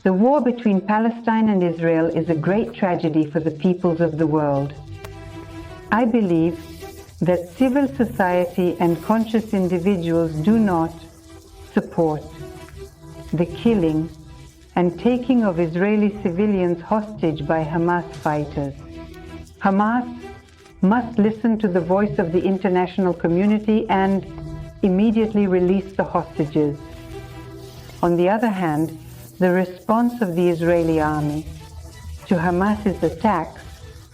The war between Palestine and Israel is a great tragedy for the peoples of the world. I believe that civil society and conscious individuals do not support the killing and taking of Israeli civilians hostage by Hamas fighters. Hamas must listen to the voice of the international community and immediately release the hostages. On the other hand, the response of the Israeli army to Hamas's attacks,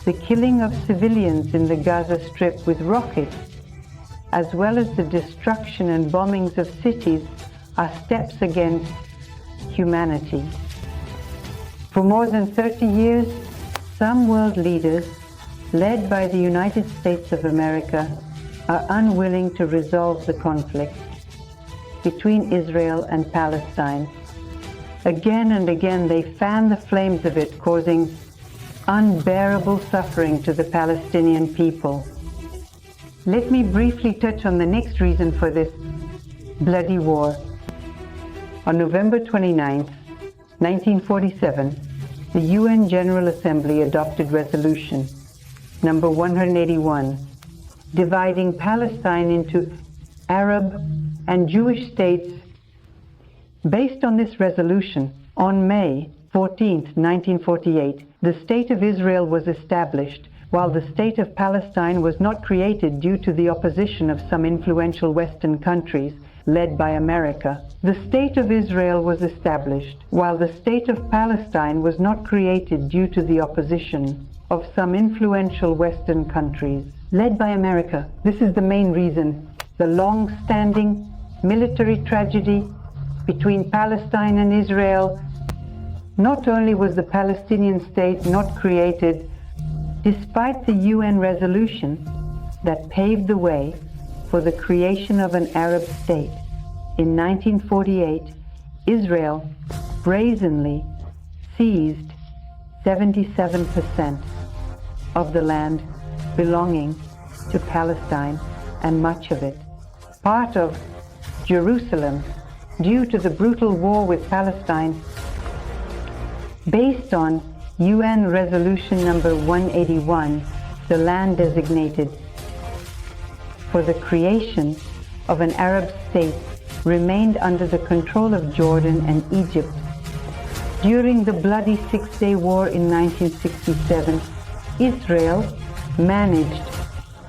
the killing of civilians in the Gaza Strip with rockets, as well as the destruction and bombings of cities, are steps against humanity. For more than 30 years, some world leaders, led by the United States of America, are unwilling to resolve the conflict between Israel and Palestine. Again and again, they fan the flames of it, causing unbearable suffering to the Palestinian people. Let me briefly touch on the next reason for this bloody war. On November 29, 1947, the UN General Assembly adopted Resolution number 181, dividing Palestine into Arab and Jewish states. Based on this resolution, on May 14, 1948, the State of Israel was established, while the State of Palestine was not created due to the opposition of some influential Western countries, led by America. The State of Israel was established, while the State of Palestine was not created due to the opposition of some influential Western countries, led by America. This is the main reason. The long-standing military tragedy between Palestine and Israel. Not only was the Palestinian state not created, despite the UN resolution that paved the way for the creation of an Arab state. In 1948, Israel brazenly seized 77% of the land belonging to Palestine, and much of it, part of Jerusalem, due to the brutal war with Palestine. Based on UN Resolution number 181, the land designated for the creation of an Arab state remained under the control of Jordan and Egypt. During the bloody Six-Day War in 1967, Israel managed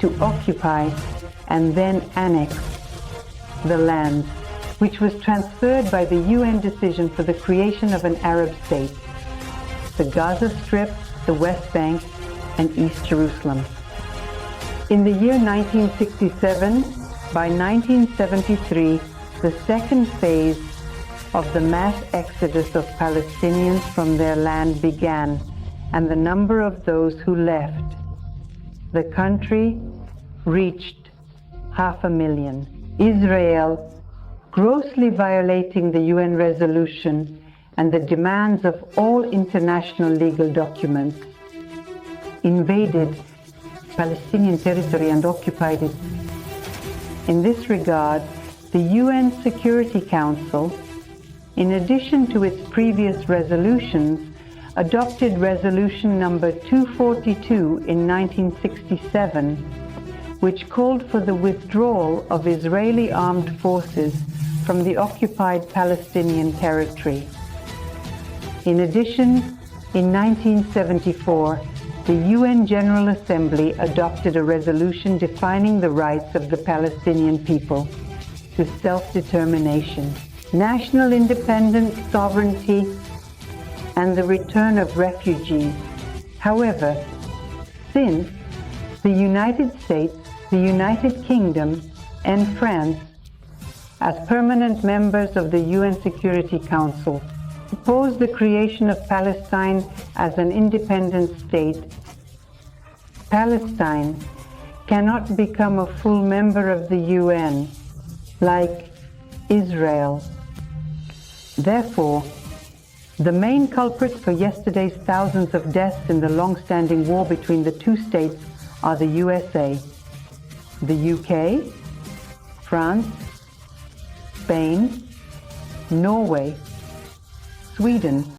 to occupy and then annex the land, which was transferred by the UN decision for the creation of an Arab state: the Gaza Strip, the West Bank, and East Jerusalem. In the year 1967, by 1973, the second phase of the mass exodus of Palestinians from their land began, and the number of those who left the country reached 500,000. Israel, grossly violating the UN resolution and the demands of all international legal documents, invaded Palestinian territory and occupied it. In this regard, the UN Security Council, in addition to its previous resolutions, adopted Resolution number 242 in 1967, which called for the withdrawal of Israeli armed forces from the occupied Palestinian territory. In addition, in 1974, the UN General Assembly adopted a resolution defining the rights of the Palestinian people to self-determination, national independence, sovereignty, and the return of refugees. However, since the United States, the United Kingdom, and France, as permanent members of the UN Security Council, proposed the creation of Palestine as an independent state, Palestine cannot become a full member of the UN like Israel. Therefore, the main culprits for yesterday's thousands of deaths in the long-standing war between the two states are the USA, the UK, France, Spain, Norway, Sweden,